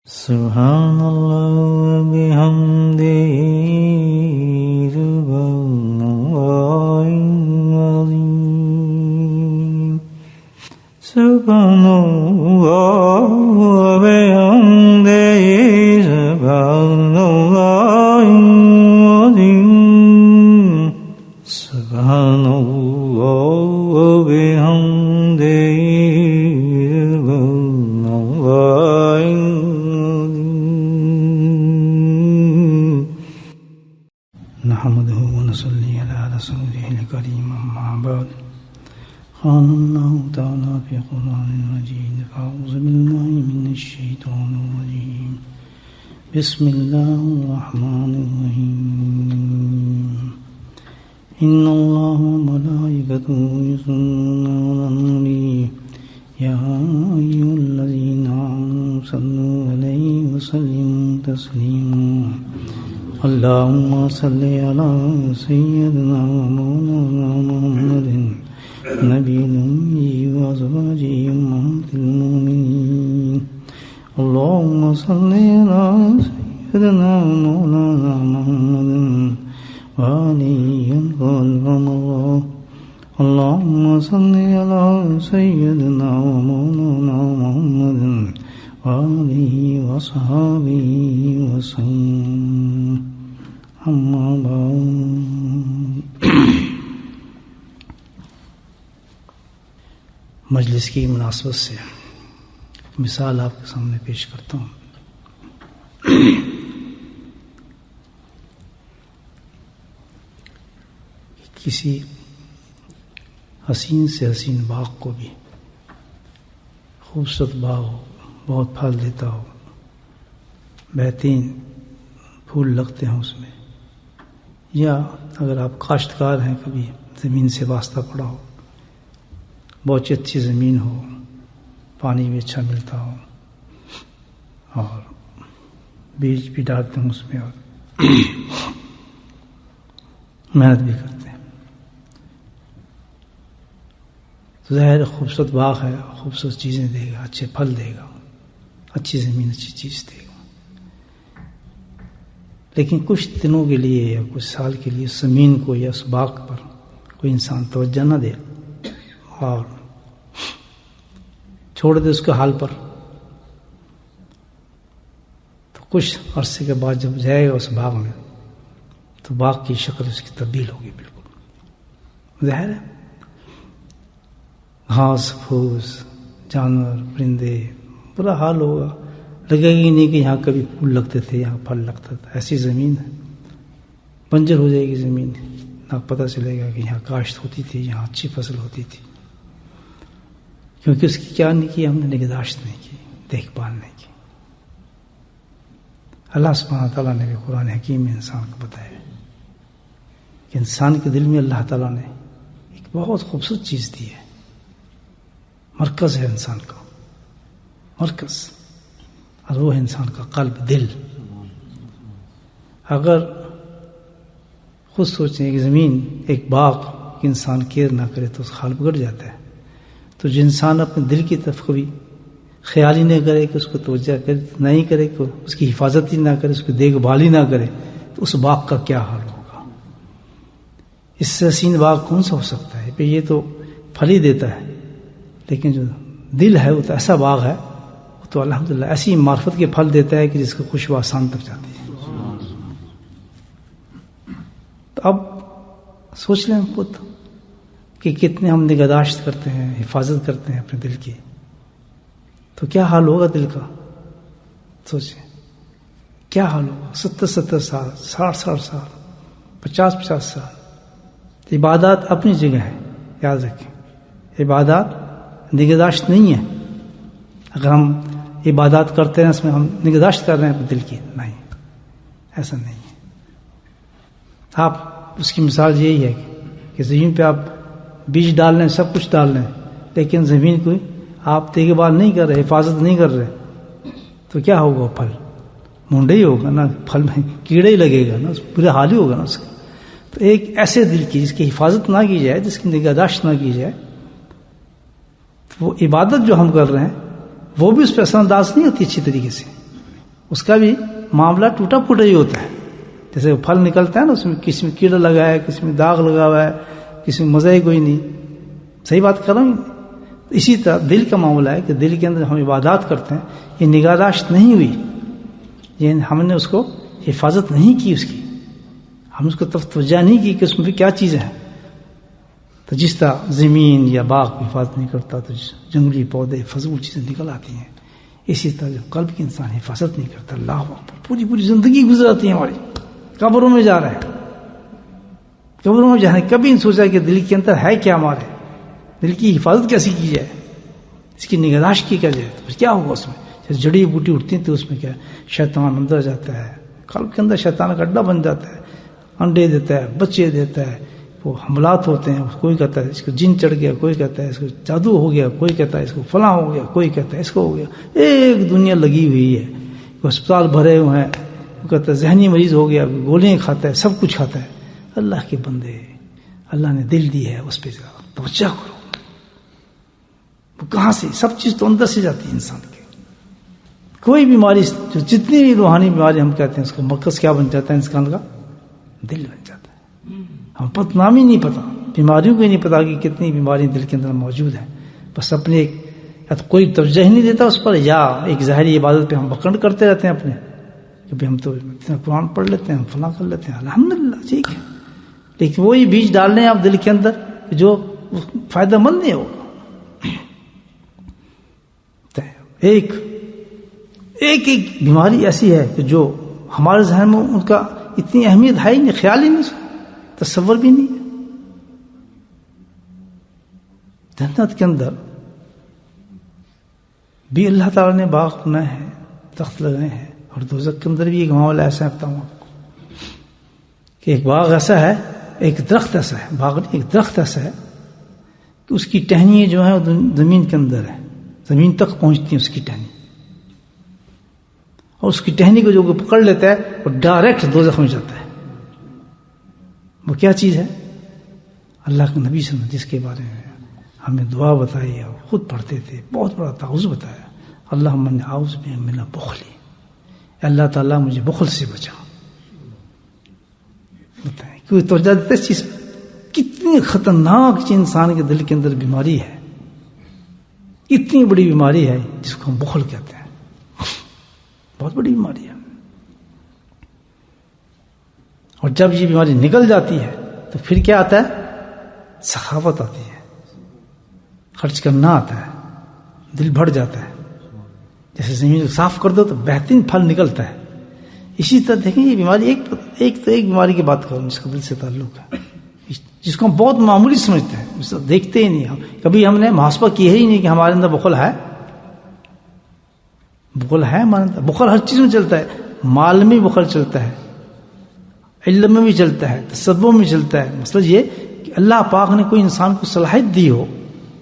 سبحان اللہ وبحمدہ سبحان اللہ العظیم سبحان اللہ وبحمدہ سبحان اللہ العظیم سبحان اللہ وبحمدہ نحمده ونصلي على رسوله الكريم أما بعد قال الله تعالى في القرآن المجيد أعوذ بالله من الشيطان الرجيم بسم الله الرحمن الرحيم إن الله وملائكته يصلون على النبي يا أيها الذين آمنوا صلوا عليه وسلموا تسليما اللهم صل على سيدنا ومولانا محمد نبي الأمي وأزواجه أمهات المؤمنين اللهم صل على سيدنا ومولانا محمد وآله وصحبه الله اللهم صل على سيدنا ومولانا محمد وآله وصحبه وسلم اما بعد مجلس کی مناسبت سے مثال آپ کے سامنے پیش کرتا ہوں. کسی حسین سے حسین باغ کو بھی خوبصورت باغ ہو، بہت پھل دیتا ہو، بہترین پھول لگتے ہیں اس میں، یا اگر آپ کاشتکار ہیں کبھی زمین سے واسطہ پڑا ہو، بہت اچھی زمین ہو، پانی بھی اچھا ملتا ہو اور بیج بھی ڈالتے ہیں اس میں اور محنت بھی کرتے ہیں، تو ظاہر خوبصورت باغ ہے، خوبصورت چیزیں دے گا، اچھے پھل دے گا، اچھی زمین اچھی چیز دے گا. لیکن کچھ دنوں کے لیے یا کچھ سال کے لیے زمین کو یا اس باغ پر کوئی انسان توجہ نہ دے اور چھوڑ دے اس کے حال پر، تو کچھ عرصے کے بعد جب جائے گا اس باغ میں تو باغ کی شکل اس کی تبدیل ہوگی. بالکل ظاہر ہے گھاس پھوس، جانور، پرندے، برا حال ہوگا، لگے گی نہیں کہ یہاں کبھی پھول لگتے تھے، یہاں پھل لگتا تھا. ایسی زمین ہے، بنجر ہو جائے گی زمین، نہ پتہ چلے گا کہ یہاں کاشت ہوتی تھی، یہاں اچھی فصل ہوتی تھی، کیونکہ اس کی کیا نہیں کی، ہم نے نگہداشت نہیں کی، دیکھ بھال نہیں کی. اللہ سبحانہ تعالیٰ نے بھی قرآن حکیم میں انسان کو بتایا کہ انسان کے دل میں اللہ تعالیٰ نے ایک بہت خوبصورت چیز دی ہے، مرکز ہے انسان کا، مرکز، اور وہ ہے انسان کا قلب، دل. اگر خود سوچیں ایک زمین، ایک باغ انسان کیئر نہ کرے تو اس کا حال بگڑ جاتا ہے. تو جو انسان اپنے دل کی طرف کبھی خیال ہی نہیں کرے کہ اس کو توجہ نہیں کرے، کہ اس کی حفاظت ہی نہ کرے، اس کی دیکھ بھال ہی نہ کرے، تو اس باغ کا کیا حال ہوگا. اس سے حسین باغ کون سا ہو سکتا ہے؟ یہ تو پھل ہی دیتا ہے، لیکن جو دل ہے وہ تو ایسا باغ ہے، تو الحمدللہ ایسی معرفت کے پھل دیتا ہے کہ جس کو خوشبو آسان تک جاتی ہے. تو اب سوچ لیں خود کہ کتنے ہم نگہداشت کرتے ہیں، حفاظت کرتے ہیں اپنے دل کی، تو کیا حال ہوگا دل کا. سوچیں کیا حال ہوگا. 70 سال، 60 سال، 50 سال. عبادات اپنی جگہ ہے، یاد رکھیں، عبادات نگہداشت نہیں ہے. اگر ہم عبادات کرتے ہیں اس میں ہم نگہداشت کر رہے ہیں اپنے دل کی، نہیں، ایسا نہیں ہے. آپ اس کی مثال یہی ہے کہ زمین پہ آپ بیج ڈال لیں، سب کچھ ڈال لیں، لیکن زمین کو آپ دیکھ بھال نہیں کر رہے، حفاظت نہیں کر رہے، تو کیا ہوگا؟ پھل مونڈے ہی ہوگا نا، پھل میں کیڑے ہی لگے گا نا، برا حال ہی ہوگا نا اس کا. تو ایک ایسے دل کی جس کی حفاظت نہ کی جائے، جس کی نگہداشت نہ کی جائے، وہ عبادت جو ہم کر رہے ہیں وہ بھی اس پہ اثر انداز نہیں ہوتی اچھی طریقے سے. اس کا بھی معاملہ ٹوٹا پھوٹا ہی ہوتا ہے. جیسے وہ پھل نکلتا ہے نا، اس میں کسی میں کیڑا لگا ہے، کسی میں داغ لگا ہوا ہے، کسی میں مزہ ہی کوئی نہیں. صحیح بات کر رہا ہوں. اسی طرح دل کا معاملہ ہے کہ دل کے اندر ہم عبادات کرتے ہیں، یہ نگہداشت نہیں ہوئی، یہ ہم نے اس کو حفاظت نہیں کی، اس کی ہم اس کو توجہ نہیں کی کہ اس میں کیا چیزیں ہیں. تو جس طرح زمین یا باغ کی حفاظت نہیں کرتا تو جنگلی پودے فضول چیزیں نکل آتی ہیں، اسی طرح جب قلب کی انسان حفاظت نہیں کرتا، اللہ اکبر، پوری پوری زندگی گزراتی ہے ہماری، قبروں میں جا رہے ہیں، قبروں میں جانے کبھی نہیں سوچا کہ دل کے اندر ہے کیا، ہمارے دل کی حفاظت کیسی کی جائے، اس کی نگہداشت کی جائے. تو کیا ہوگا اس میں؟ جیسے جڑی بوٹی اٹھتی ہیں تو اس میں کیا شیطان اندر جاتا ہے، قلب کے اندر شیطان کا اڈا بن جاتا ہے، انڈے دیتا ہے، بچے دیتا ہے، وہ حملات ہوتے ہیں. کوئی کہتا ہے اس کو جن چڑھ گیا، کوئی کہتا ہے اس کو جادو ہو گیا، کوئی کہتا ہے اس کو فلاں ہو گیا، کوئی کہتا ہے اس کو ہو گیا. ایک دنیا لگی ہوئی ہے، ہسپتال بھرے ہوئے ہیں، وہ کہتا ہے ذہنی مریض ہو گیا، گولیاں کھاتا ہے، سب کچھ کھاتا ہے. اللہ کے بندے، اللہ نے دل دی ہے، اس پہ توجہ کرو. وہ کہاں سے؟ سب چیز تو اندر سے جاتی ہے انسان کے. کوئی بیماری، جو جتنی بھی روحانی بیماری ہم کہتے ہیں، اس کا مرکز کیا بن جاتا ہے انسان کا؟ دل بن جاتا ہے. ہم پتہ نام ہی نہیں پتا، بیماریوں کو ہی نہیں پتا کہ کتنی بیماری دل کے اندر موجود ہیں. بس اپنے یا تو کوئی توجہ ہی نہیں دیتا اس پر، یا ایک ظاہری عبادت پہ ہم بکنڈ کرتے رہتے ہیں اپنے کہ ہم تو اتنا قرآن پڑھ لیتے ہیں، ہم فلاں کر لیتے ہیں، الحمدللہ ٹھیک ہے. لیکن وہی بیج ڈال لیں آپ دل کے اندر جو فائدہ مند نہیں ہوگا. ایک ایک بیماری ایسی ہے کہ جو ہمارے ذہن میں ان کا اتنی اہمیت ہے ہی نہیں، خیال ہی نہیں، تصور بھی نہیں. جنت کے اندر بھی اللہ تعالیٰ نے باغ بنائے ہیں، درخت لگائے ہیں، اور دوزخ کے اندر بھی ایک معاملہ ایسا ہے، بتاؤں آپ کو کہ ایک باغ ایسا ہے، ایک درخت ایسا ہے، باغ نہیں، ایک درخت ایسا ہے کہ اس کی ٹہنیاں جو ہیں زمین کے اندر ہے، زمین تک پہنچتی ہیں اس کی ٹہنی، اور اس کی ٹہنی کو جو پکڑ لیتا ہے وہ ڈائریکٹ دوزخ میں جاتا ہے. وہ کیا چیز ہے؟ اللہ کے نبی صلی اللہ علیہ وسلم جس کے بارے میں ہمیں دعا بتائی اور خود پڑھتے تھے، بہت بڑا تعوذ بتایا، اللہم انی اعوذ بک من البخل، اللہ تعالیٰ مجھے بخل سے بچا. بتائیں کوئی توجہ دیتا اس چیز پہ؟ کتنی خطرناک چیز انسان کے دل کے اندر بیماری ہے، اتنی بڑی بیماری ہے جس کو ہم بخل کہتے ہیں، بہت بڑی بیماری ہے. اور جب یہ بیماری نکل جاتی ہے تو پھر کیا آتا ہے؟ سخاوت آتی ہے، خرچ کرنا آتا ہے، دل بڑھ جاتا ہے. جیسے زمین کو صاف کر دو تو بہترین پھل نکلتا ہے. اسی طرح دیکھیں یہ بیماری ایک بیماری کی بات کروں جس کا دل سے تعلق ہے، جس کو ہم بہت معمولی سمجھتے ہیں، جس کو دیکھتے ہی نہیں. کبھی ہم نے محاسبہ کیا ہی نہیں کہ ہمارے اندر بخل ہے. بخل ہے ہمارے اندر. بخل ہر چیز میں چلتا ہے، مال میں بخل چلتا ہے، علم میں بھی چلتا ہے، تصور میں چلتا ہے. مسئلہ یہ کہ اللہ پاک نے کوئی انسان کو صلاحیت دی ہو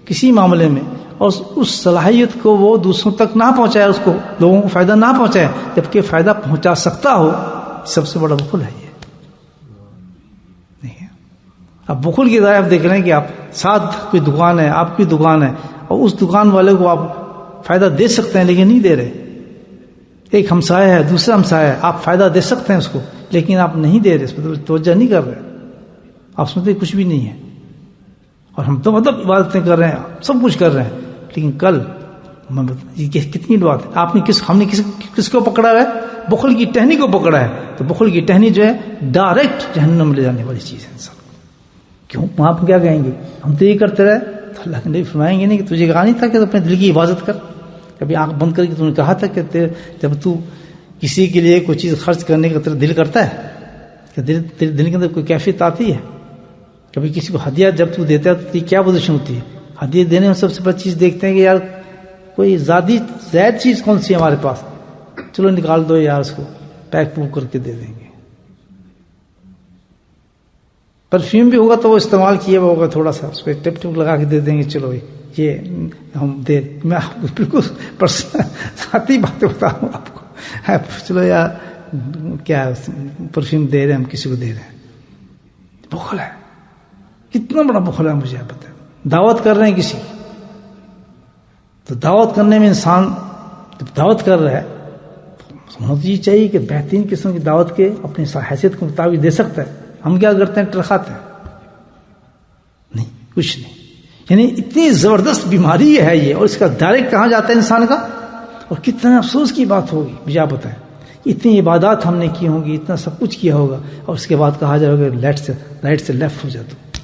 کسی معاملے میں، اور اس صلاحیت کو وہ دوسروں تک نہ پہنچائے، اس کو لوگوں کو فائدہ نہ پہنچائے، جبکہ فائدہ پہنچا سکتا ہو، سب سے بڑا بخل ہے یہ. اب بخل کی ذرا آپ دیکھ رہے ہیں کہ آپ ساتھ کوئی دکان ہے، آپ کی دکان ہے، اور اس دکان والے کو آپ فائدہ دے سکتے ہیں لیکن نہیں دے رہے. ایک ہمسایہ ہے، دوسرا ہمسایہ ہے، آپ فائدہ دے سکتے ہیں اس کو لیکن آپ نہیں دے رہے، اس پر توجہ نہیں کر رہے، آپ سمجھتے کچھ بھی نہیں ہے. اور ہم تو مطلب عبادتیں کر رہے ہیں، سب کچھ کر رہے ہیں، لیکن کل یہ کتنی بات ہے، ہم نے کس کو پکڑا ہے؟ بخل کی ٹہنی کو پکڑا ہے. تو بخل کی ٹہنی جو ہے ڈائریکٹ جہنم میں لے جانے والی چیز ہے انسان. کیوں؟ وہاں پہ کیا کہیں گے؟ ہم تو یہ کرتے رہے تو اللہ کے نبی فرمائیں گے نہیں کہ تجھے کہا نہیں تھا کہ تو اپنے دل کی حفاظت کر؟ کبھی آنکھ بند کر کے تم نے کہا تھا کہ جب تو کسی کے لیے کوئی چیز خرچ کرنے کا تیرا دل کرتا ہے کہ تیرے دل کے اندر کوئی کیفیت آتی ہے؟ کبھی کسی کو ہدیہ جب تو دیتا ہے تو کیا پوزیشن ہوتی ہے؟ ہدیہ دینے میں سب سے بڑی چیز دیکھتے ہیں کہ یار کوئی زائد چیز کون سی ہے ہمارے پاس، چلو نکال دو یار، اس کو پیک پوک کر کے دے دیں گے. پرفیوم بھی ہوگا تو وہ استعمال کیا ہوا ہوگا، تھوڑا سا اس پہ ٹپ ٹپ لگا کے دے دیں گے، چلو یہ ہم دے. میں بالکل پرسنل ذاتی باتیں بتاؤں آپ کو، چلو یار کیا پرفیوم دے رہے ہیں، ہم کسی کو دے رہے ہیں. بخل ہے، کتنا بڑا بخل ہے مجھے آپ بتائیں. دعوت کر رہے ہیں کسی کی، تو دعوت کرنے میں انسان جب دعوت کر رہا ہے ہونا تو یہ چاہیے کہ بہترین قسم کی دعوت کے اپنی حیثیت کے مطابق دے سکتا ہے. ہم کیا کرتے ہیں؟ ٹرخاتے ہیں. نہیں، کچھ نہیں. یعنی اتنی زبردست بیماری ہے یہ، اور اس کا ڈائریکٹ کہاں جاتا ہے انسان کا. اور کتنا افسوس کی بات ہوگی، مجھے آپ بتائیں، اتنی عبادات ہم نے کی ہوں گی، اتنا سب کچھ کیا ہوگا، اور اس کے بعد کہا جائے گا رائٹ سے لیفٹ ہو جاتا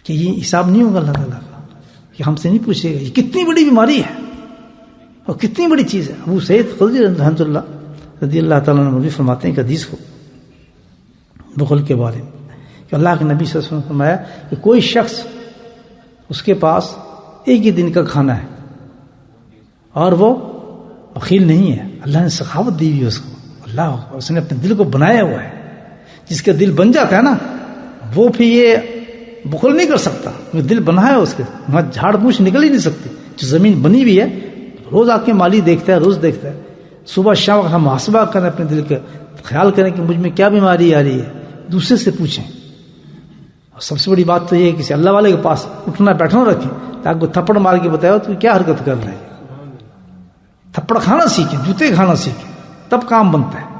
کہ یہ حساب نہیں ہوگا اللہ تعالیٰ کا، کہ ہم سے نہیں پوچھے گا. یہ کتنی بڑی بیماری ہے اور کتنی بڑی چیز ہے. ابو سعید خدری رحمۃ اللہ رضی اللہ تعالیٰ عنہ بھی فرماتے ہیں کہ حدیث کو بخل کے بارے میں کہ اللہ کے نبی صلی اللہ علیہ وسلم نے فرمایا کہ کوئی شخص اس کے پاس ایک ہی دن کا کھانا ہے اور وہ بخیل نہیں ہے، اللہ نے سخاوت دی ہوئی ہے اس کو، اللہ اس نے اپنے دل کو بنایا ہوا ہے. جس کا دل بن جاتا ہے نا وہ پھر یہ بخل نہیں کر سکتا، دل بنا ہے اس کے، وہاں جھاڑ پوچھ نکل ہی نہیں سکتی. جو زمین بنی ہوئی ہے روز آ کے مالی دیکھتا ہے، روز دیکھتا ہے، صبح شام ہم محاسبہ کریں اپنے دل کا، خیال کریں کہ مجھ میں کیا بیماری آ رہی ہے، دوسرے سے پوچھیں. اور سب سے بڑی بات تو یہ ہے کہ اللہ والے کے پاس اٹھنا بیٹھنا رکھیں تاکہ وہ تھپڑ مار کے بتاؤ تو کیا حرکت کر رہے ہیں. تھپڑ کھانا سیکھیں، جوتے کھانا سیکھیں، تب کام بنتا ہے.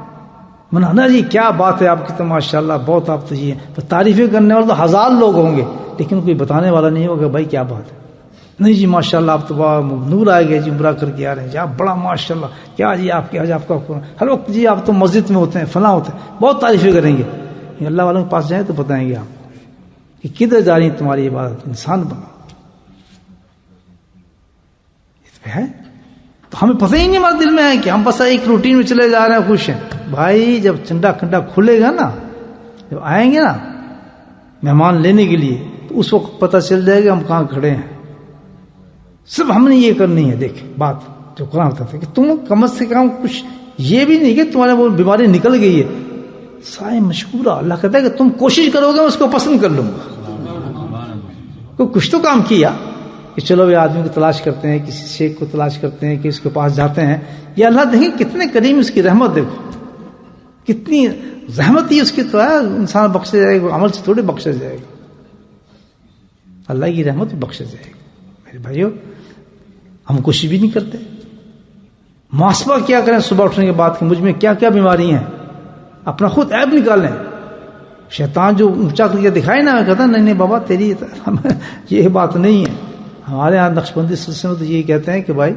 منانا جی کیا بات ہے آپ کی، تو ماشاء اللہ بہت آپ تو یہ تعریفیں کرنے والے تو ہزار لوگ ہوں گے لیکن کوئی بتانے والا نہیں ہوگا بھائی کیا بات ہے. نہیں جی ماشاء اللہ آپ تو نور آئے گئے جی، عمرہ کر کے آ رہے ہیں جی، آپ بڑا ماشاء اللہ کیا جی آپ کے آج آپ کا ہر وقت جی آپ تو مسجد میں ہوتے ہیں فلاں ہوتے ہیں، بہت تعریفیں کریں گے. اللہ والوں کے پاس جائیں تو بتائیں گے آپ کہ کدھر جا رہی تمہاری عبادت، انسان بنا ہے. تو ہمیں پتہ ہی نہیں ہمارے دل میں ہے کہ ہم بس ایک روٹین میں چلے جا رہے ہیں، خوش ہیں. بھائی جب چنڈا کھنڈا کھلے گا نا، جب آئیں گے نا مہمان لینے کے لیے تو اس وقت پتہ چل جائے گا ہم کہاں کھڑے ہیں. صرف ہم نے یہ کرنی ہے. دیکھ بات جو قرآن بتاتا ہے کہ تم کم از کم کچھ یہ بھی نہیں کہ تمہارے وہ بیماری نکل گئی ہے، سائے مشکورہ. اللہ کہتا ہے کہ تم کوشش کرو گے میں اس کو پسند کر لوں گا. کچھ تو کام کیا کہ چلو یہ آدمی کو تلاش کرتے ہیں، کسی شیخ کو تلاش کرتے ہیں کہ اس کے پاس جاتے ہیں. یہ اللہ دیکھیں کتنے کریم اس کی رحمت، دیکھو کتنی رحمت ہی اس کی تو ہے. انسان بخشے جائے گا، عمل سے تھوڑے بخشے جائے گا، اللہ کی رحمت بخشے جائے گا. میرے بھائیو ہم کوشش بھی نہیں کرتے. محاسبہ کیا کریں صبح اٹھنے کے بعد کہ مجھ میں کیا کیا بیماری ہیں، اپنا خود عیب نکالیں. شیطان جو اونچا کر کے دکھائے نا، میں کہتا نہیں نہیں بابا تیری یہ بات نہیں ہے. ہمارے یہاں نقشبندی سلسلے میں تو یہ کہتے ہیں کہ بھائی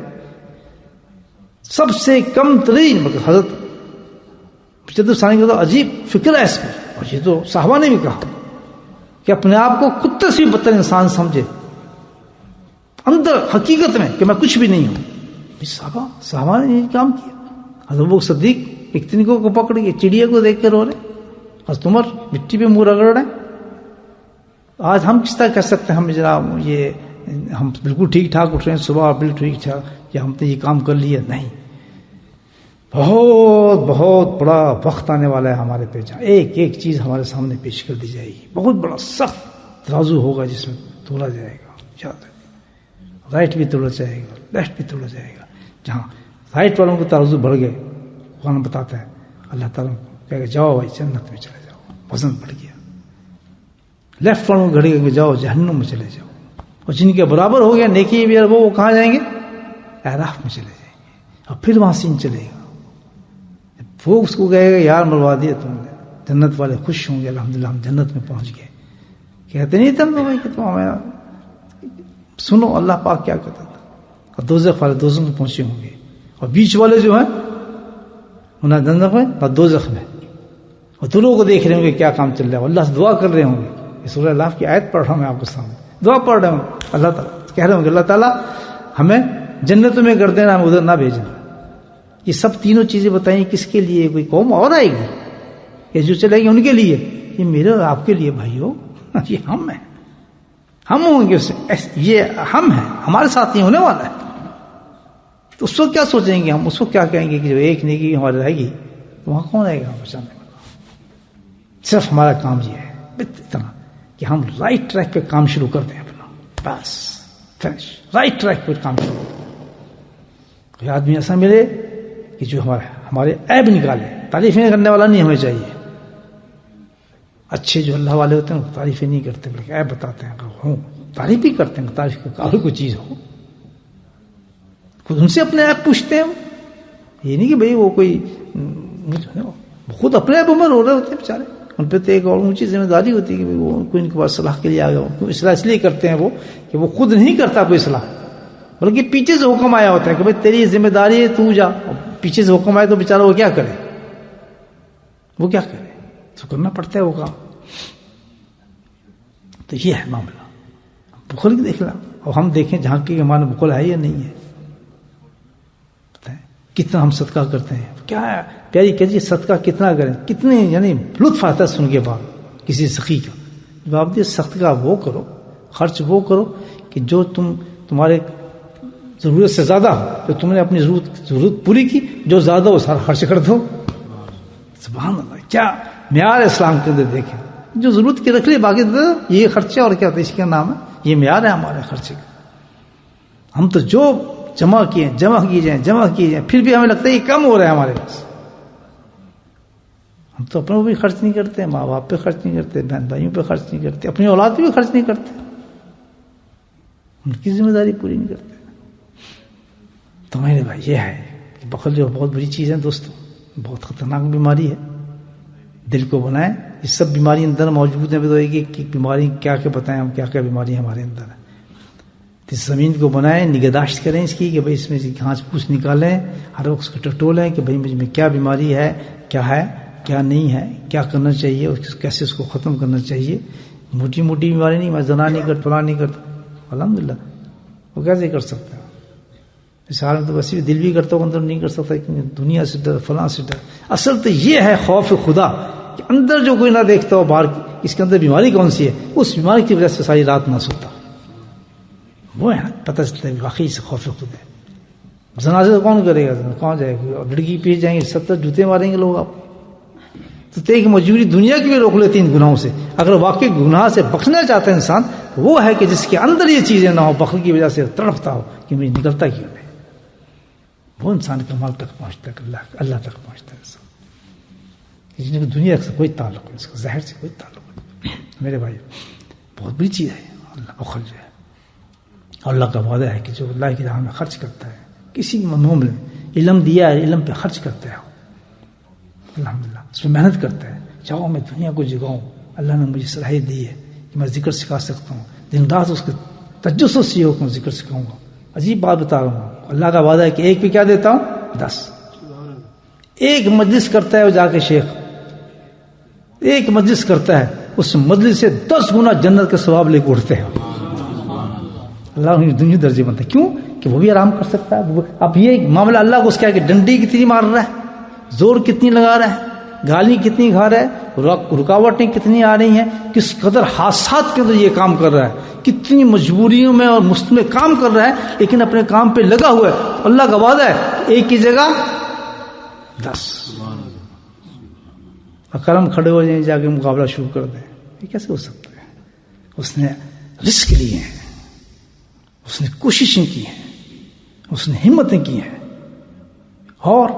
سب سے کم ترین حضرت مجدد ثانی کا تو عجیب فکر ہے اس میں، اور یہ تو صحابہ نے بھی کہا کہ اپنے آپ کو کتے سے بھی بدتر انسان سمجھے اندر حقیقت میں کہ میں کچھ بھی نہیں ہوں. صحابہ نے یہ کام کیا. حضرت ابوبکر صدیق پکنکوں کو پکڑ کے چڑیا کو دیکھ کر رو رہے، حضرت عمر مٹی پہ منہ رگڑ رہے. آج ہم کس طرح کہہ سکتے ہیں ہم جناب یہ ہم بالکل ٹھیک ٹھاک اٹھ رہے ہیں صبح بالکل ٹھیک ٹھاک یا ہم نے یہ کام کر لیا؟ نہیں. بہت بہت بڑا وقت آنے والا ہے ہمارے پہ جہاں ایک ایک چیز ہمارے سامنے پیش کر دی جائے گی. بہت بڑا سخت ترازو ہوگا جس میں تولا جائے گا. یاد رکھیں رائٹ بھی تولا جائے گا، لیفٹ بھی تولا جائے گا. جہاں رائٹ والوں کو ترازو بڑھ گئے، قرآن بتاتا ہے اللہ تعالیٰ کہے گا جاؤ بھائی جنت میں چلے جاؤ، وزن بڑھ گیا. لیفٹ والوں کو گھڑے گا کہ جاؤ جہنم میں چلے جاؤ. اور جن کے برابر ہو گیا نیکی بھی وہ کہاں جائیں گے؟ اعراف میں چلے جائیں گے. اور پھر وہاں سین چلے گا. وہ اس کو کہے گا یار مروا دیا تم نے. جنت والے خوش ہوں گے الحمدللہ ہم جنت میں پہنچ گئے. کہتے نہیں تم بھائی کہ تم ہمیں سنو اللہ پاک کیا کہتا تھا. اور دوزخ والے دوزخ میں پہنچے ہوں گے، اور بیچ والے جو ہیں انہیں جنت میں اور دوزخ میں. اور دونوں کو دیکھ رہے ہوں گے کیا کام چل رہا ہے، اللہ سے دعا کر رہے ہوں گے. یہ سورہ الاف کی آیت پڑھ رہا ہوں میں آپ کے سامنے، دعا پڑھ رہے ہوں. اللہ تعالیٰ کہہ رہے ہوں گے اللہ تعالیٰ ہمیں جنت میں کر دینا، ہم ادھر نہ بھیجنا. یہ سب تینوں چیزیں بتائیں کس کے لیے؟ کوئی قوم اور آئے گی یہ جو چلے گی ان کے لیے؟ یہ میرے اور آپ کے لیے بھائیو. یہ ہم ہیں، ہم ہوں گے، یہ ہم ہیں، ہمارے ساتھ یہ ہونے والا ہے. تو اس وقت کیا سوچیں گے ہم؟ اس وقت کیا کہیں گے کہ جو ایک نیکی ہماری رہے گی تو وہاں کون رہے گا بچانے والا؟ صرف ہمارا کام یہ ہے اتنا کہ ہم رائٹ ٹریک پہ کام شروع کر دیں اپنا، بس فنش. رائٹ ٹریک پہ کام شروع کر دیں. کوئی آدمی ایسا ملے کہ جو ہمارے عیب نکالے. تعریفیں کرنے والا نہیں ہمیں چاہیے. اچھے جو اللہ والے ہوتے ہیں وہ تعریفیں نہیں کرتے بلکہ عیب بتاتے ہیں. اگر ہوں تعریف ہی کرتے ہیں، تعریف کا کوئی چیز ہو خود ان سے اپنے عیب پوچھتے ہیں. یہ نہیں کہ بھئی وہ کوئی خود اپنے آپ عمر ہو رہے ہوتے ہیں بیچارے، ان پہ تو ایک اور اونچی ذمہ داری ہوتی ہے کہ وہ کوئی ان کے پاس صلاح کے لیے آ گیا. اصلاح اس لیے کرتے ہیں وہ کہ وہ خود نہیں کرتا کوئی صلاح، بلکہ پیچھے سے حکم آیا ہوتا ہے کہ بھئی تیری ذمہ داری ہے تو جا. پیچھے سے حکم آئے تو بیچارہ وہ کیا کرے، وہ کیا کرے، تو کرنا پڑتا ہے وہ کام. تو یہ ہے معاملہ. بخل کی دیکھنا، اور ہم دیکھیں جہاں کی ہمارا بخل ہے یا نہیں ہے. کتنا ہم صدقہ کرتے ہیں، کیا ہے پیاری کہیے صدقہ کتنا کریں، کتنے یعنی لطف آتا ہے سن کے بعد کسی سخی کا. جواب دیے صدقہ وہ کرو، خرچ وہ کرو کہ جو تمہارے ضرورت سے زیادہ ہو، جو تم نے اپنی ضرورت پوری کی، جو زیادہ ہو سارا خرچ کر دو. سبحان اللہ، کیا معیار اسلام کے اندر دیکھیں. جو ضرورت کی رکھ لی باقی یہ خرچہ اور کیا اس کا نام ہے، یہ معیار ہے ہمارے خرچے کا. ہم تو جو جمع کیے پھر بھی ہمیں لگتا ہے یہ کم ہو رہا ہے ہمارے پاس. ہم تو اپنوں پہ خرچ نہیں کرتے، ماں باپ پہ خرچ نہیں کرتے، بہن بھائیوں پہ خرچ نہیں کرتے، اپنی اولاد پہ بھی خرچ نہیں کرتے، ان کی ذمہ داری پوری نہیں کرتے. تو میرے بھائی یہ ہے کہ بخل جو بہت بری چیز ہے دوستوں، بہت خطرناک بیماری ہے. دل کو بنائیں، یہ سب بیماری اندر موجود ہیں. بتائیے کہ بیماری کیا کیا بتائیں ہم، کیا کیا بیماری ہمارے اندر ہے. اس زمین کو بنائیں، نگہداشت کریں اس کی کہ بھئی اس میں گھاس پھوس نکالیں، ہر وقت اس کو ٹٹولیں کہ بھئی مجھ میں کیا بیماری ہے کیا نہیں ہے، کیا کرنا چاہیے، کیسے اس کو ختم کرنا چاہیے. موٹی موٹی بیماری نہیں، میں زنا نہیں کرتا، فلاں نہیں کرتا، الحمدللہ وہ کیسے کر سکتا ہے. اس حال میں تو ویسے بھی دل بھی کرتا ہوں اندر نہیں کر سکتا کہ دنیا سے ڈر، فلاں سے ڈر. اصل تو یہ ہے خوف خدا کہ اندر جو کوئی نہ دیکھتا ہو باہر اس کے اندر بیماری کون سی ہے، اس بیماری کی وجہ سے ساری رات نہ سوتا. وہ ہے پتہ چلتا ہے واقعی سے خوف خدا ہے. جنازے کون کرے گا، کون جائے گا، لڑکی پیچھے جائیں گے، 70 جوتے ماریں گے لوگ. آپ تو ایک مجبوری دنیا کی بھی روک لیتی ان گناہوں سے. اگر واقعی گناہ سے بخشنا چاہتا ہے انسان، وہ ہے کہ جس کے اندر یہ چیزیں نہ ہو، بخل کی وجہ سے تڑپتا ہو کہ مجھے نکلتا کیوں نہیں. وہ انسان کمال تک پہنچتا ہے، اللہ تک پہنچتا ہے. جن کو دنیا سے کوئی تعلق نہیں، اس کو زہر سے کوئی تعلق نہیں. میرے بھائی بہت بڑی چیز ہے اللہ بخل جو ہے. اللہ کا وعدہ ہے کہ جو اللہ کی راہ میں خرچ کرتا ہے، کسی معمول میں علم دیا ہے، علم پہ خرچ کرتا ہے، الحمدللہ اس میں محنت کرتا ہے. چاہو میں دنیا کو جگاؤں، اللہ نے مجھے صلاحیت دی ہے کہ میں ذکر سکھا سکتا ہوں، دن رات اس کے تجسس سے ہو ذکر سکھاؤں گا. عجیب بات بتا رہا ہوں، اللہ کا وعدہ ہے کہ ایک پہ کیا دیتا ہوں 10. ایک مجلس کرتا ہے وہ جا کے شیخ، ایک مجلس کرتا ہے، اس مجلس سے 10 گنا جنت کے ثواب لے کے اٹھتے ہیں. اللہ دنیا درجے بنتا ہے. کیوں کہ وہ بھی آرام کر سکتا ہے. اب یہ معاملہ اللہ کو اس کیا کہ ڈنڈی کتنی مار رہا ہے، زور کتنی لگا رہا ہے، گالی کتنی کھا رہا ہے، رکاوٹیں کتنی آ رہی ہیں، کس قدر حادثات کے اندر یہ کام کر رہا ہے، کتنی مجبوریوں میں اور مستمر کام کر رہا ہے، لیکن اپنے کام پہ لگا ہوا ہے. اللہ کا وعدہ ہے ایک کی جگہ 10. کرم کھڑے ہو جائیں، جا کے مقابلہ شروع کر دیں. یہ کیسے ہو سکتا ہے؟ اس نے رسک لیے ہیں، اس نے کوششیں کی ہیں، اس نے ہمتیں کی ہیں. اور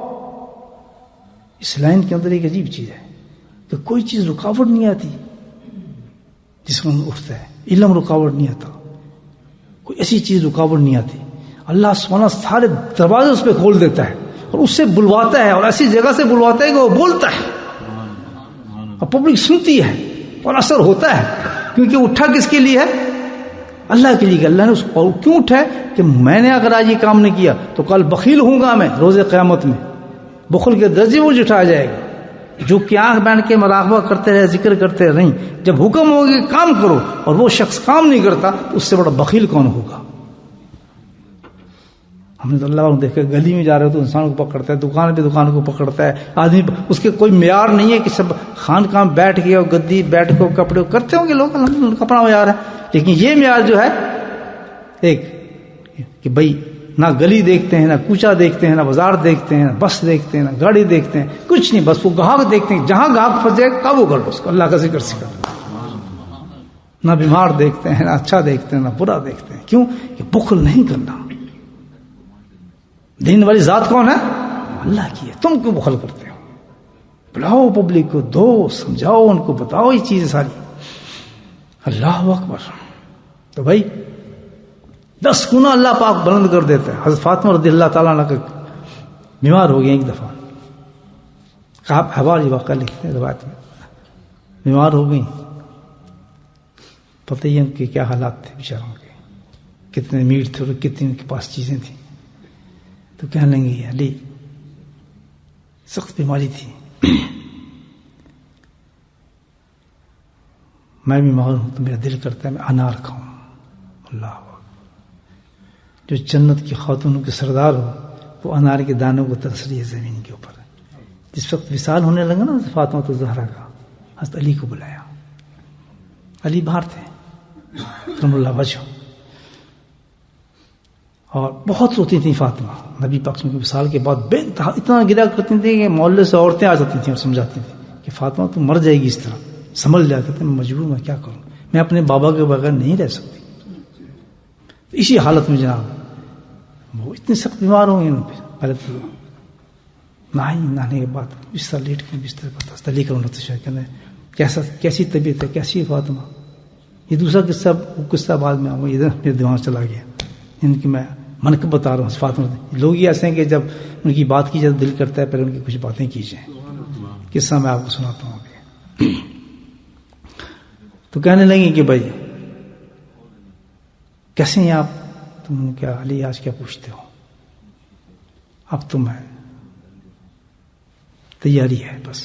اس لائن کے اندر ایک عجیب چیز ہے کہ کوئی چیز رکاوٹ نہیں آتی جس میں اٹھتا ہے. علم رکاوٹ نہیں آتا، کوئی ایسی چیز رکاوٹ نہیں آتی. اللہ سبحانہ سارے دروازے اس پہ کھول دیتا ہے اور اس سے بلواتا ہے، اور ایسی جگہ سے بلواتا ہے کہ وہ بولتا ہے اور پبلک سنتی ہے اور اثر ہوتا ہے. کیونکہ اٹھا کس کے لیے ہے؟ اللہ کے لیے. اللہ نے اس کو کیوں اٹھا ہے کہ میں نے اگر آج یہ کام نہیں کیا تو کل بخیل ہوں گا میں روز قیامت میں. بخل کے درجے مجھے اٹھایا جائے گا. جو کہ آنکھ بیٹھ کے مراقبہ کرتے رہے، ذکر کرتے رہے، نہیں جب حکم ہوگا کام کرو اور وہ شخص کام نہیں کرتا تو اس سے بڑا بخیل کون ہوگا؟ ہم نے تو اللہ کو دیکھا گلی میں جا رہے ہو تو انسان کو پکڑتا ہے، دکان پہ دکان کو پکڑتا ہے آدمی. اس کے کوئی معیار نہیں ہے کہ سب خان کام بیٹھ کے اور گدی بیٹھ کے کپڑے کرتے ہوں گے لوگ، الحمدللہ کپڑا معیار ہے. لیکن یہ معیار جو ہے ایک کہ بھائی نہ گلی دیکھتے ہیں، نہ کوچا دیکھتے ہیں، نہ بازار دیکھتے ہیں، نہ بس دیکھتے ہیں، نہ گاڑی دیکھتے ہیں، کچھ نہیں، بس وہ گاہک دیکھتے ہیں. جہاں گاہک پھنس جائے قابو کر لو اس کو، اللہ کا ذکر سکھا. نہ بیمار دیکھتے ہیں، نہ اچھا دیکھتے ہیں، نہ برا دیکھتے ہیں. کیوں کہ بخل نہیں کرنا. دین والی ذات کون ہے؟ اللہ کی ہے. تم کیوں بخل کرتے ہو؟ بلاؤ پبلک کو، دو سمجھاؤ، ان کو بتاؤ یہ چیزیں ساری. اللہ اکبر. تو بھائی 10 گنا اللہ پاک بلند کر دیتا ہے. حضرت فاطمہ رضی اللہ تعالیٰ عنہ کا بیمار ہو گئے ایک دفعہ. احوال یہ واقعہ لکھتے ہیں روایت میں. بیمار ہو گئی, پتہ ہی ان کے کیا حالات تھے بیچاروں کے, کتنے میٹ تھے اور کتنی ان کے پاس چیزیں تھیں. تو کہنے لگے علی سخت بیماری تھی, میں بیمار ہوں تو میرا دل کرتا ہے میں انار کھاؤں. اللہ جو جنت کی خاتونوں کے سردار ہو وہ انار کے دانوں کو ترس رہی ہے زمین کے اوپر. جس وقت وصال ہونے لگا نا فاطمہ تو زہرا کا, حضرت علی کو بلایا. علی باہر تھے کرم اللہ وجہ, اور بہت روتی تھیں فاطمہ. نبی پاک کے وصال کے بعد بے انتہا اتنا گرا کرتی تھیں کہ محلے سے عورتیں آ جاتی تھیں اور سمجھاتی تھیں کہ فاطمہ تو مر جائے گی اس طرح. سنبھل جا کرتے میں مجبور میں کیا کروں, میں اپنے بابا کے بغیر نہیں رہ سکتی. اسی حالت میں جناب وہ اتنے سخت بیمار ہوں گے. پہلے تو نہانے کے بعد بستر لیٹ کے بستر پر تسلی کروں کیسا کیسی طبیعت ہے, کیسی فاطمہ. یہ دوسرا قصہ بعد میں آؤں گا, ادھر میرے دماغ چلا گیا. ان کی میں منقب بتا رہا ہوں فاطمہ. لوگ یہ ایسے ہیں کہ جب ان کی بات کی جائے دل کرتا ہے پہلے ان کی کچھ باتیں کی جائیں. قصہ میں آپ کو سناتا ہوں ابھی. تو کہنے لگے کہ بھائی کیسے ہیں آپ, تم کیا علی آج کیا پوچھتے ہو, اب تو میں تیاری ہے بس.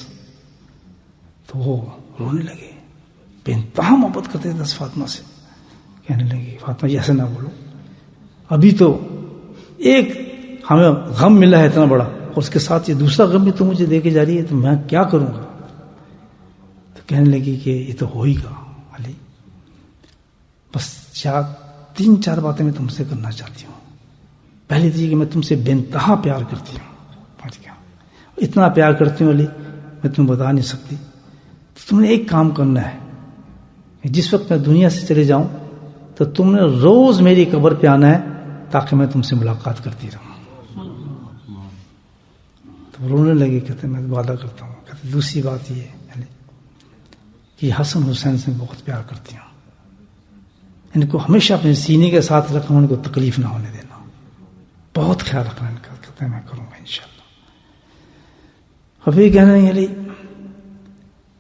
تو وہ رونے لگے, بے انتہا محبت کرتے تھے فاطمہ سے. کہنے لگے فاطمہ جی ایسے نہ بولو, ابھی تو ایک ہمیں غم ملا ہے اتنا بڑا, اور اس کے ساتھ یہ دوسرا غم بھی تو مجھے دے کے جا رہی ہے, تو میں کیا کروں گا. تو کہنے لگی کہ یہ تو ہو ہی گا علی, بس 3-4 باتیں میں تم سے کرنا چاہتی ہوں. پہلی تو یہ کہ میں تم سے بے انتہا پیار کرتی ہوں. اتنا پیار کرتی ہوں علی میں تمہیں بتا نہیں سکتی. تو تم نے ایک کام کرنا ہے, جس وقت میں دنیا سے چلے جاؤں تو تم نے روز میری قبر پہ آنا ہے تاکہ میں تم سے ملاقات کرتی رہوں. تو رونے لگے, کہتے میں وعدہ کرتا ہوں. کہتے دوسری بات یہ ہے کہ حسن حسین سے بہت پیار کرتی ہوں, ان کو ہمیشہ اپنے سینے کے ساتھ رکھنا, ان کو تکلیف نہ ہونے دینا, بہت خیال رکھنا ان کا. کہتے ہیں میں کروں گا انشاءاللہ. ابھی کہنا نہیں علی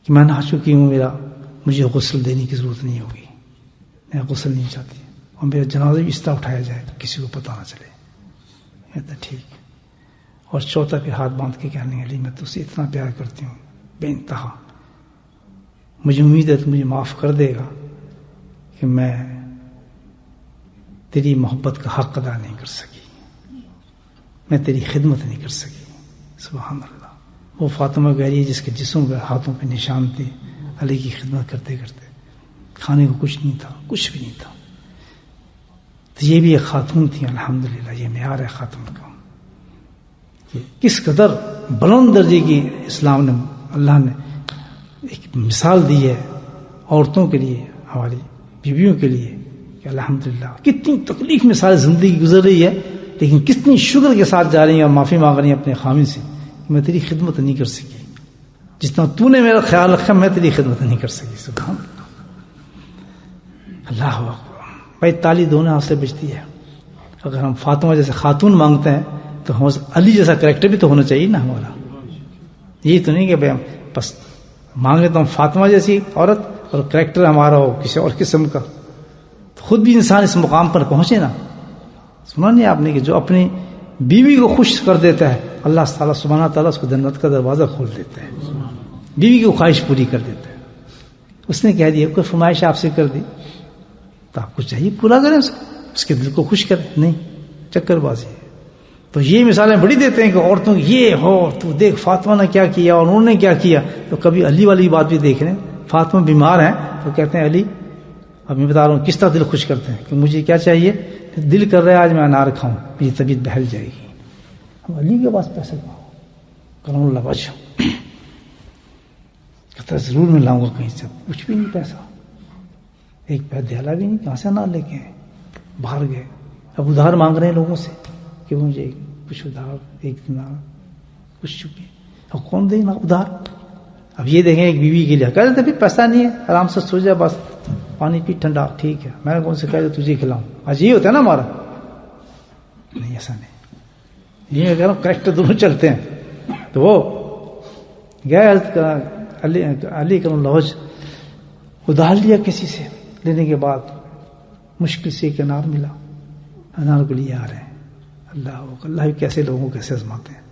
کہ میں نہا چکی ہوں, مجھے غسل دینے کی ضرورت نہیں ہوگی, میں غسل نہیں چاہتی, اور میرا جنازہ بھی اس طرح اٹھایا جائے تو کسی کو پتہ نہ چلے. کہتا ٹھیک. اور چوتھا پہ ہاتھ باندھ کے کہنے علی میں تجھ سے اتنا پیار کرتی ہوں بے انتہا, مجھے امید ہے تو مجھے معاف کر دے گا کہ میں تیری محبت کا حق ادا نہیں کر سکی, میں تیری خدمت نہیں کر سکی. سبحان اللہ. وہ فاطمہ کہہ رہی ہے جس کے جسم کے ہاتھوں پہ نشان تھے علی کی خدمت کرتے کرتے, کھانے کو کچھ نہیں تھا, کچھ بھی نہیں تھا. تو یہ بھی ایک خاتون تھی. الحمدللہ یہ معیار ہے خاتون کا. کس قدر بلند درجے کی اسلام نے, اللہ نے ایک مثال دی ہے عورتوں کے لیے, ہماری بیویوں کے لیے, کہ الحمدللہ کتنی تکلیف میں ساری زندگی گزر رہی ہے, لیکن کتنی شکر کے ساتھ جا رہی ہیں اور معافی مانگ رہی ہیں اپنے خامن سے. میں تیری خدمت نہیں کر سکی, جتنا تو نے میرا خیال رکھا میں تیری خدمت نہیں کر سکی. سبحان اللہ اکبر. بھائی تالی دونوں ہاتھ سے بجتی ہے. اگر ہم فاطمہ جیسے خاتون مانگتے ہیں تو ہم علی جیسا کریکٹر بھی تو ہونا چاہیے نا ہمارا. یہی تو نہیں کہ بھائی ہم بس مانگ لیتے ہم فاطمہ جیسی عورت اور کریکٹر ہمارا ہو کسی اور قسم کا. خود بھی انسان اس مقام پر پہنچے نا. سنا نہیں آپ نے کہ جو اپنی بیوی کو خوش کر دیتا ہے اللہ تعالیٰ سبحانہ تعالیٰ اس کو جنت کا دروازہ کھول دیتا ہے, بیوی کی خواہش پوری کر دیتا ہے. اس نے کہہ دیا کوئی فرمائش آپ سے کر دی تو آپ کو چاہیے پورا کریں اس کے دل کو خوش کریں, نہیں چکر بازی ہے. تو یہ مثالیں بڑی دیتے ہیں کہ عورتوں یہ ہو تو دیکھ فاطمہ نے کیا کیا اور انہوں نے کیا کیا. تو کبھی علی والی بات بھی دیکھ لیں. فاطمہ بیمار ہیں تو کہتے ہیں علی اب میں بتا رہا ہوں کس طرح دل خوش کرتے ہیں کہ مجھے کیا چاہیے, دل کر رہا ہے آج میں انار کھاؤں, میری طبیعت بہل جائے گی. ہم علی کے پاس پیسے کرم اللہ وجہ کہتا ضرور میں لاؤں گا کہیں سے. کچھ بھی نہیں پیسہ, ایک پیدیالہ بھی نہیں, کہاں سے انار لے کے باہر گئے. اب ادھار مانگ رہے ہیں لوگوں سے کہ مجھے کچھ ادھار, ایک دینار, کچھ چکے. اب کون دے نا ادھار. اب یہ دیکھیں ایک بیوی کے لیے کہہ رہے تھے پیسہ نہیں ہے, آرام سے سو جا, بس پانی پی ٹھنڈا, ٹھیک ہے میں نے کون سے کہہ دیا تجھے کھلاؤں. آج یہ ہوتا ہے نا ہمارا, نہیں ایسا نہیں. یہ میں کہہ رہا ہوں کریکٹر دونوں چلتے ہیں. تو وہ گئے علی کرم اللہ وجہ ادھار لیا کسی سے, لینے کے بعد مشکل سے ایک انار ملا, انار کو لیے آ رہے ہیں. اللہ بھی کیسے لوگوں کو کیسے آزماتے ہیں.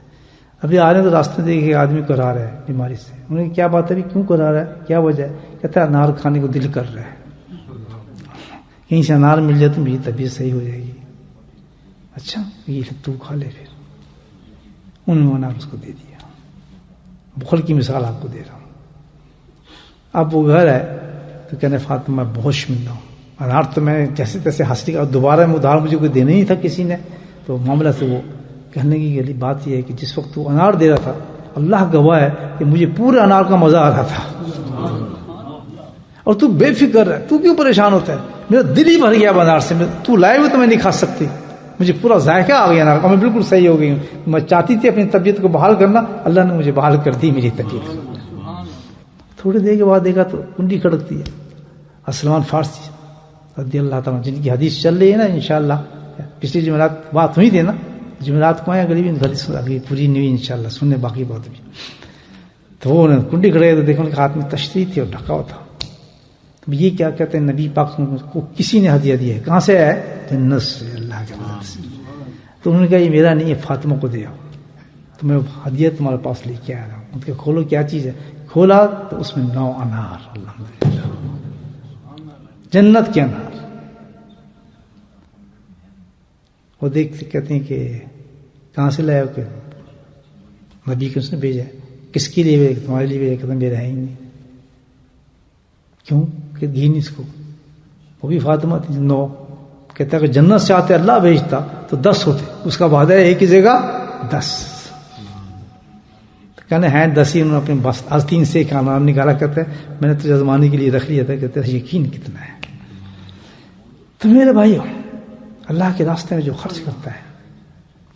ابھی آ رہے ہیں تو راستے میں دیکھ کے آدمی کو رہا ہے بیماری سے. انہوں نے کیا بات ہے, کیوں کو رہا ہے, کیا وجہ ہے؟ کہتا ہے انار کھانے کو دل کر رہا ہے, کہیں سے انار مل جائے تو میری طبیعت صحیح ہو جائے گی. اچھا یہ تو کھا لے. پھر انہوں نے انار اس کو دے دیا. بخل کی مثال آپ کو دے رہا ہوں. اب وہ گھر ہے تو کہنے فاطمہ میں بہت شرمندہ ہوں, انار تو میں جیسے تیسے حاصل کیا, دوبارہ میں ادھار مجھے کوئی دینا ہی تھا کسی نے. تو معاملہ سے وہ کہنے کی بات یہ ہے کہ جس وقت تو انار دے رہا تھا اللہ گواہ ہے کہ مجھے پورے انار کا مزہ آ رہا تھا, اور تو بے فکر ہے, تو کیوں پریشان ہوتا ہے؟ میرا دل ہی بھر گیا انار سے, تو لائے ہوئے تو میں نہیں کھا سکتی, مجھے پورا ذائقہ آ گیا انار کا, میں بالکل صحیح ہو گئی ہوں. میں چاہتی تھی اپنی طبیعت کو بحال کرنا, اللہ نے مجھے بحال کر دی میری طبیعت. تھوڑی دیر کے بعد دیکھا تو کنڈی کھڑکتی ہے. سلمان فارسی رضی اللہ تعالیٰ, جن کی حدیث چل رہی ہے نا انشاءاللہ, پچھلی جمعرات بات ہوئی تھی نا, جمعرات کو آئے غریبی پوری نہیں ہوئی انشاءاللہ, سننے باقی بات بھی. تو وہ کنڈی کھڑے تو دیکھو ان کے ہاتھ میں تشریح تھی اور ڈھکا ہوا تھا. تو یہ کیا کہتے ہیں, نبی پاک کو کسی نے ہدیہ دیا ہے. کہاں سے ہے؟ جنت سے, اللہ کے مدد سے. تو انہوں نے کہا یہ میرا نہیں ہے, فاطمہ کو دے آؤ. تو میں ہدیہ تمہارے پاس لے کے آ رہا ہوں. ان کے کھولو کیا چیز ہے. کھولا تو اس میں 9 انار, الحمدللہ جنت کے انار. وہ دیکھتے کہتے ہیں کہ کہاں سے لایا, کہ نبی کو اس نے بھیجا. کس کے لیے بھیجا؟ تمہارے لیے بھیجا. کہتے میرا ہے ہی نہیں. کیوں؟ کہ گھی نہیں اس کو. وہ بھی فاطمہ تھی. 9 کہتا ہے کہ جنت سے آتے اللہ بھیجتا تو 10 ہوتے, اس کا وعدہ ہے ایک ہی جگہ 10. کہنے ہیں 10 ہی. انہوں نے اپنے بس آستین سے ایک انار نکالا. کہتے ہیں میں نے تجھے آزمانے کے لیے رکھ لیا تھا. کہتے ہیں یقین کتنا ہے. تو میرے بھائیو, اللہ کے راستے میں جو خرچ کرتا ہے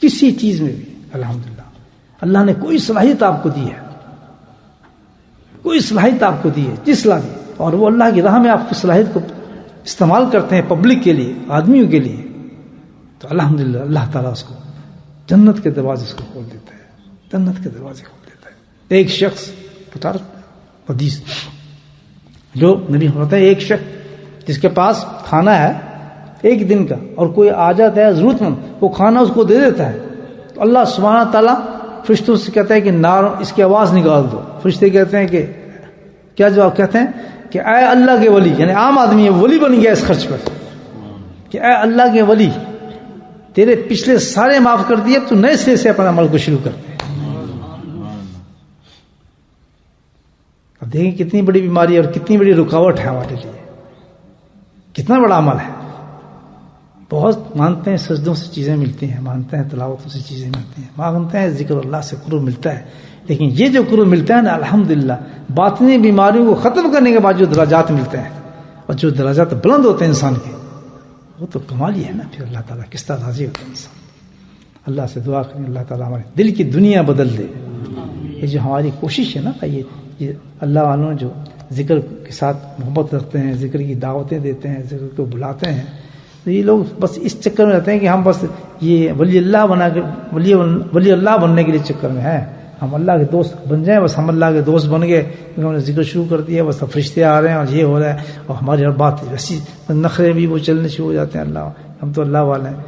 کسی چیز میں بھی, الحمدللہ اللہ نے کوئی صلاحیت آپ کو دی ہے, کوئی صلاحیت آپ کو دی ہے جس صلاحیت, اور وہ اللہ کی راہ میں آپ کی صلاحیت کو استعمال کرتے ہیں پبلک کے لیے, آدمیوں کے لیے, تو الحمدللہ اللہ تعالیٰ اس کو جنت کے دروازے اس کو کھول دیتا ہے. جنت کے دروازے کھول دیتا ہے. ایک شخص بتا حدیث جو نبی ہوتا ہے, ایک شخص جس کے پاس کھانا ہے ایک دن کا, اور کوئی آ جاتا ہے ضرورت مند, وہ کھانا اس کو دے دیتا ہے. تو اللہ سبحانہ تعالیٰ فرشتوں سے کہتا ہے کہ نار اس کی آواز نکال دو. فرشتے کہتے ہیں کہ کیا جواب کہتے ہیں کہ اے اللہ کے ولی, یعنی عام آدمی ہے, ولی بن گیا اس خرچ پر, کہ اے اللہ کے ولی تیرے پچھلے سارے معاف کر دیے, اب تو نئے سرے سے اپنا عمل کو شروع کرتے ہیں. اب دیکھیں کتنی بڑی بیماری اور کتنی بڑی رکاوٹ ہے ہمارے لیے, کتنا بڑا عمل ہے. بہت مانتے ہیں سجدوں سے چیزیں ملتی ہیں, مانتے ہیں تلاوتوں سے چیزیں ملتی ہیں, مانتے ہیں ذکر اللہ سے قرب ملتا ہے, لیکن یہ جو قرب ملتا ہے نا الحمدللہ, باطنی بیماریوں کو ختم کرنے کے بعد جو درجات ملتے ہیں, اور جو درجات بلند ہوتے ہیں انسان کے, وہ تو کمال ہی ہے نا. پھر اللہ تعالیٰ کس طرح راضی ہوتا ہے انسان. اللہ سے دعا کریں اللہ تعالیٰ ہمارے دل کی دنیا بدل دے. یہ جو ہماری کوشش ہے نا, یہ اللہ والوں جو ذکر کے ساتھ محبت رکھتے ہیں, ذکر کی دعوتیں دیتے ہیں, ذکر کو بلاتے ہیں, تو یہ لوگ بس اس چکر میں رہتے ہیں کہ ہم بس یہ ولی اللہ بنا کے ولی اللہ بننے کے لیے چکر میں ہیں. ہم اللہ کے دوست بن جائیں, بس ہم اللہ کے دوست بن گئے, ہم نے ذکر شروع کر دیا, بس فرشتے آ رہے ہیں اور یہ ہو رہا ہے, اور ہماری ہر بات ویسی نخرے بھی وہ چلنے شروع ہو جاتے ہیں. اللہ ہم تو اللہ والے ہیں.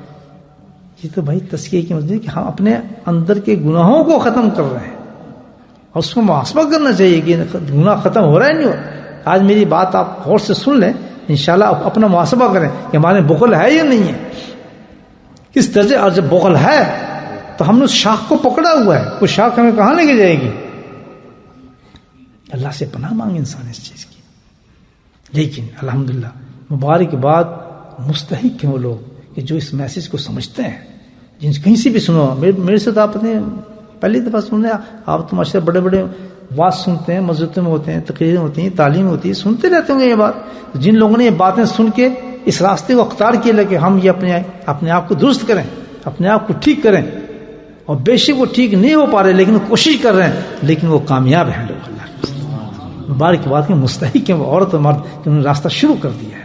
یہ تو بھائی تزکیے کی مسئلہ ہے کہ ہم اپنے اندر کے گناہوں کو ختم کر رہے ہیں, اور اس کو محاسبہ کرنا چاہیے کہ گناہ ختم ہو رہا ہے نہیں ہو رہا. آج میری بات آپ غور سے سن لیں, انشاءاللہ اپنا محاسبہ کریں کہ ہمارے بخل ہے یا نہیں ہے, کس درجے. اور جب بخل ہے تو ہم نے اس شاخ کو پکڑا ہوا ہے, وہ شاخ ہمیں کہاں لے کے جائے گی. اللہ سے پناہ مانگے انسان اس چیز کی. لیکن الحمدللہ مبارک بات مستحق ہیں وہ لوگ کہ جو اس میسج کو سمجھتے ہیں, جن کہیں سے بھی سنو. میرے سے تو آپ نے پہلی دفعہ سننے, آپ تو ماشاءاللہ بڑے بڑے واز سنتے ہیں, مسجدوں میں ہوتے ہیں, تقریریں ہوتی ہیں, تعلیم ہوتی ہے, سنتے رہتے ہوں گے یہ بات. جن لوگوں نے یہ باتیں سن کے اس راستے کو اختیار کیا کہ ہم یہ اپنے آپ کو درست کریں, اپنے آپ کو ٹھیک کریں, اور بے شک وہ ٹھیک نہیں ہو پا رہے لیکن وہ کوشش کر رہے ہیں, لیکن وہ کامیاب ہیں لوگ. اللہ مبارک کی بات کہ مستحق ہیں وہ عورت اور مرد کہ انہوں نے راستہ شروع کر دیا ہے,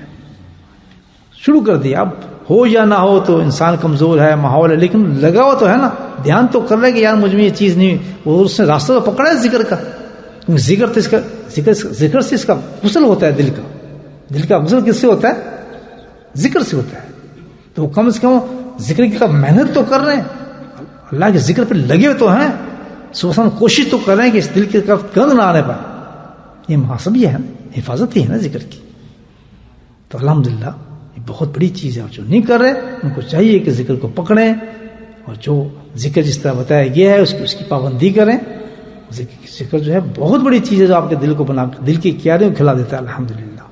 شروع کر دیا. اب ہو یا نہ ہو تو انسان کمزور ہے، ماحول ہے، لیکن لگا ہوا تو ہے نا، دھیان تو کر رہے کہ یار مجھ میں یہ چیز نہیں، وہ اس نے راستہ تو پکڑا ہے ذکر کا. ذکر تو اس کا ذکر سے اس کا غسل ہوتا ہے، دل کا غسل کس سے ہوتا ہے؟ ذکر سے ہوتا ہے. تو کم سے کم ذکر کی محنت تو کر رہے ہیں، اللہ کے ذکر پہ لگے ہوئے تو ہیں، صبح کوشش تو کر رہے ہیں کہ اس دل کی طرف گند نہ آنے پائے. یہ محاسب یہ ہے نا، حفاظت ہی ہے نا ذکر کی. تو الحمدللہ یہ بہت بڑی چیز ہے. جو نہیں کر رہے ان کو چاہیے کہ ذکر کو پکڑیں، اور جو ذکر جس طرح بتایا گیا ہے اس کی پابندی کریں. ذکر جو ہے بہت بڑی چیز ہے، جو آپ کے دل کو بنا دل کی کیاریوں کو کھلا دیتا ہے الحمدللہ.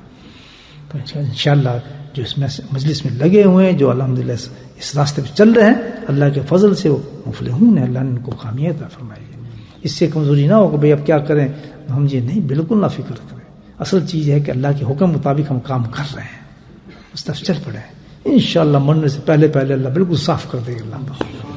تو انشاءاللہ جو اس میں مجلس میں لگے ہوئے ہیں، جو الحمدللہ اس راستے پہ چل رہے ہیں، اللہ کے فضل سے وہ مفلحون ہیں. اللہ نے ان کو کامیاب عطا فرمائی ہے. اس سے کمزوری نہ ہو کہ بھئی اب کیا کریں ہم، یہ نہیں، بالکل نہ فکر کریں. اصل چیز ہے کہ اللہ کے حکم مطابق ہم کام کر رہے ہیں، اس طرف چل پڑے. انشاءاللہ مرنے سے پہلے اللہ بالکل صاف کر دے گا. اللہ